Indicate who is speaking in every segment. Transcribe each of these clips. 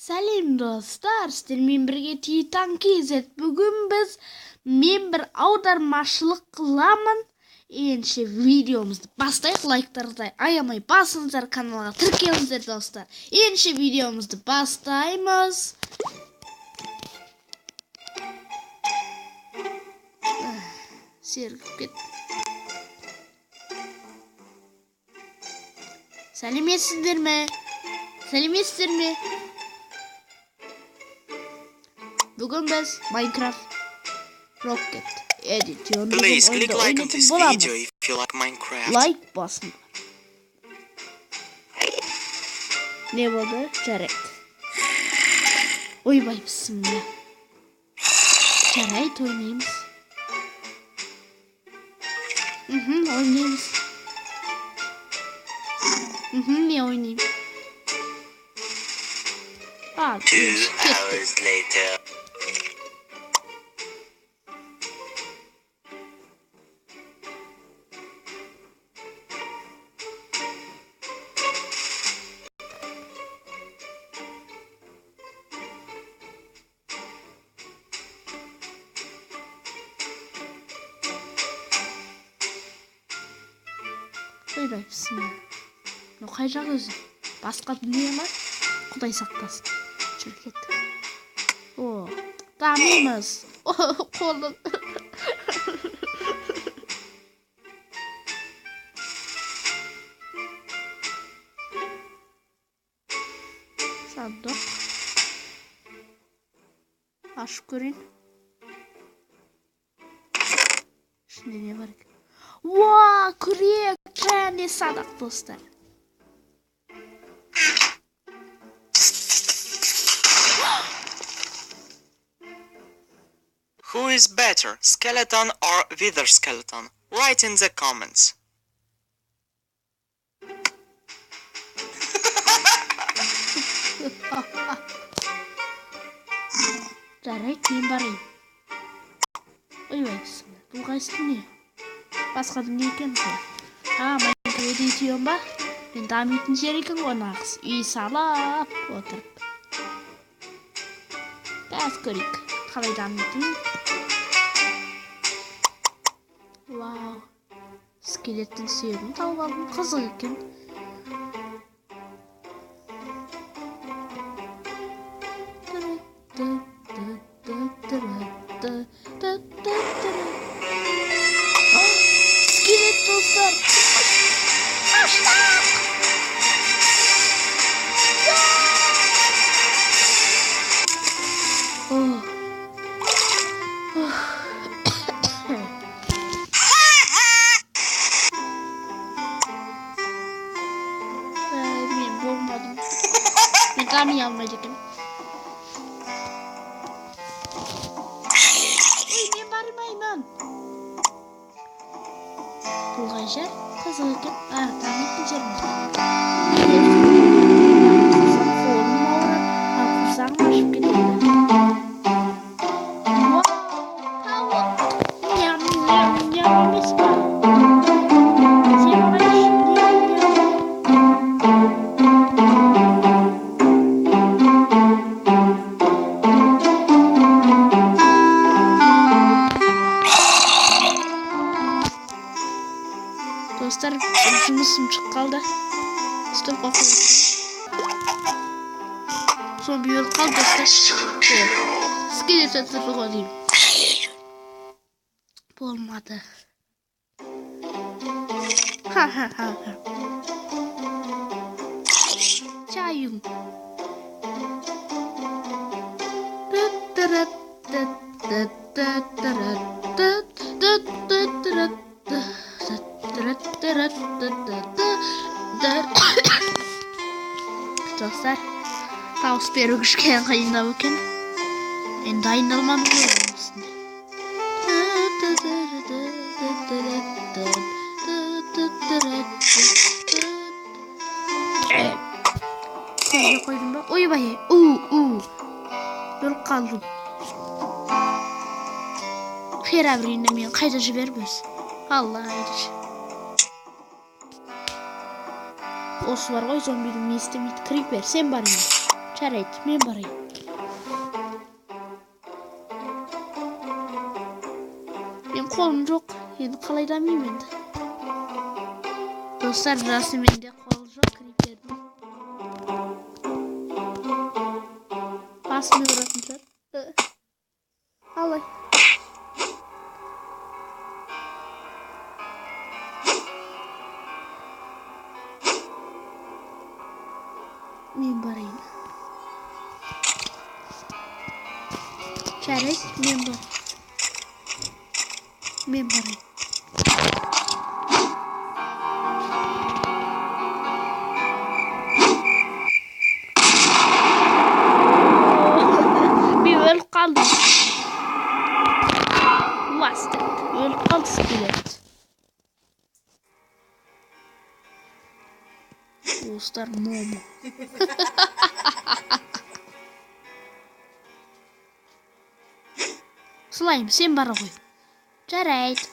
Speaker 1: Сәлем достар, сіздермен бірге Titan KZ. Бүгін мен бір аудармашылық қыламын. Енші видеомызды бастайық, лайктарды аямай басыңыздар, каналға тіркеліңіздер достар. Енші видеомызды бастаймыз. Сергіп кет. Сәлеметсіздер ме? Бүгін біз Minecraft Rocket Edition oyunda oynatın bulamız. Like basın. Ne oldu? Çarek. Oy vay bismillah. Çarek oynayayım. Oynayayım. Ne oynayayım?
Speaker 2: 2 hours later.
Speaker 1: Ойбай bismillah. Қай жақ өзі? Басқа дүние ма? Құдай сақтасын. Жүр кеттік. О, дамимыз. Қолым. Сандық. Ашып көрейін. Ішінде не бар екен? Уа, күрек және садақ достар.
Speaker 2: Who is better, skeleton or wither skeleton? Write in the comments.
Speaker 1: Жарайды, мен барайын. Ойбай, bismillah. Бұл қайсы не? Басқа дүние екен ғой. Minecraft Edition ба? Мен дамитын жер екен ғой нағыз. Үй салап отырып. Бәс көрейік. Қалай дамитын? Вау. Скелеттің сүйегін тауып алдым. Қызық екен. Скелет достар. Аштақ. Мен болмадым. Мен дами алмайды екен. Мен бармаймын. Бұл қай жер? Қызық екен. Дамитын жерім. Қолым ауырып, құрсағым ашып кетеді. Вау, тауық. Ням емес па? Сен қайшы? Достар, жұмысым шығып қалды. Стопқа қойып. Зомби өліп қалды достар. Скелет өлтірді ғой деймін. Болмады. Ха-ха-ха. Чайым. Достар, дауыс беру кішкене қиындау екен. Мен дайындалмам көрдім осыны. Қойдым ба? Ойбай, өліп қалдым. Херабринді мен қайда жіберміз? Алла айдыш. Осы бар ғой, зомбидің не істемейді. Крипер, сен бар енді. жарайды, мен барайын. Мен қолым жоқ, енді қалай дамимын енді. Достар, расымен де қол жоқ крипердің. Басымды ұратын шығар. Алай. Мен барайын. Жарайды, мен барайын. Мен өліп қалдым. Ластик, өліп қалды скелет. Достар, Момо. Слайм, сен бара ғой. Жарайды.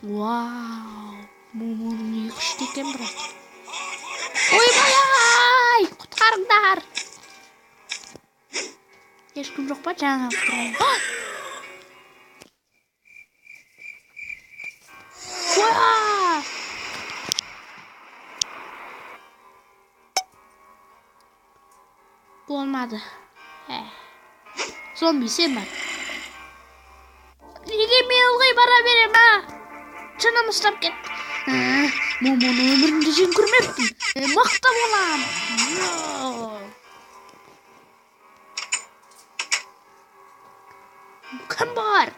Speaker 1: Вау, Момоның не күшті екен бірақ. Ойбай, құтқарыңдар. Ешкім жоқ па, жаңа тұрайын. Olmadı. Zombi sen var. Neге мен ылғи бара берем, Жаным ұстап кет. Момоны өмірімде жек көрмеппін. Мықты болам. Кім бар?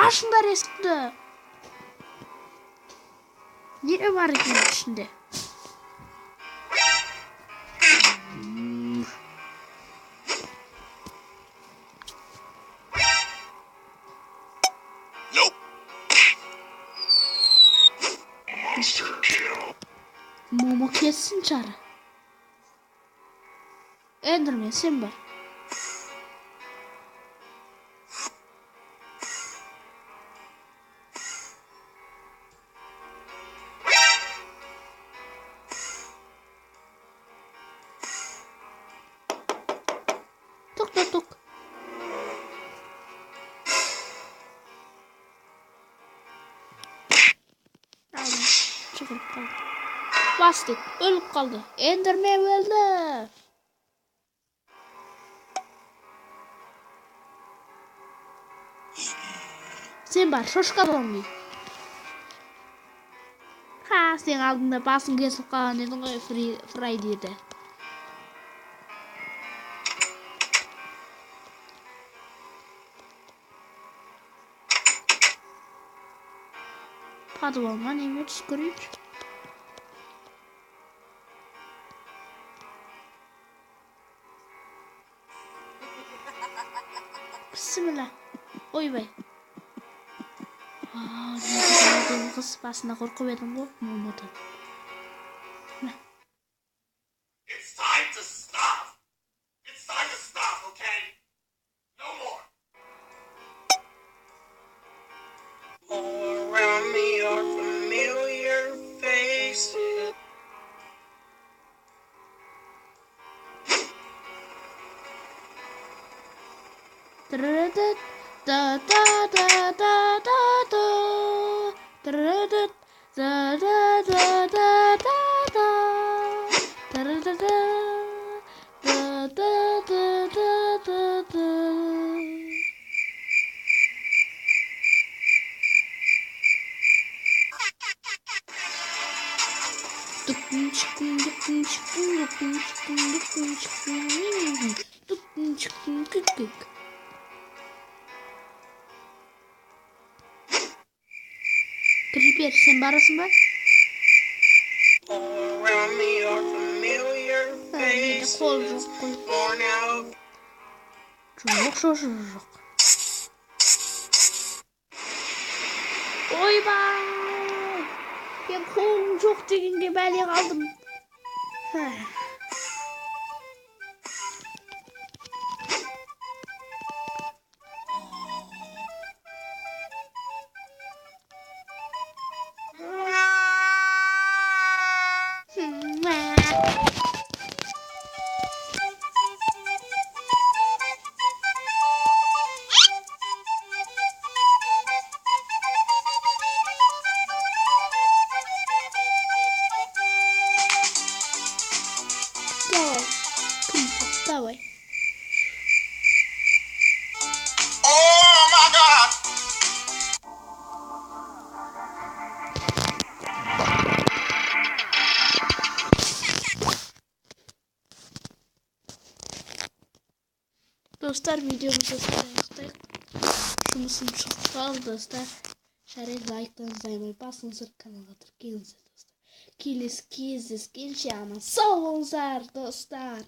Speaker 1: Ашыңдар есікті. Не бар екен ішінде? Momo kessin çarı. Enderman sen var. Tuk tuk tuk. Aldım. Çıkıp kaldı. Bastık. Ölüp kaldı. Enderman öldü. Sen var. Şoşka zombi. Ha, sen aldığında basın kesip kalan dedin o Friday'de. Padvalman evet görüyor. Bismillah. Oy vay. Ne kadar kız basına korkup edin bu Momo'da.
Speaker 3: It's time to stop. It's time to stop, okay? No more.
Speaker 2: All around me are familiar faces.
Speaker 1: Da da da da da da da. Da da da da da da da da. Da da da da da da da da da. Dukun çıkın dukun çıkın dukun çıkın dukun çıkın dukun çıkın kık kık. Creeper sen barasın mı?
Speaker 2: All around me are familiar faces. Worn out.
Speaker 1: Çok. Oy bay. Ben kolum çok deginde böyle kaldım. Dostlar videomuza sayıktık. Şunusunu çok sağ ol dostlar. Şeref like'larınızı ayırmayı basın sırf kanala tıklayın dostlar. Kilis, kizis, genç ama sağ olun dostlar.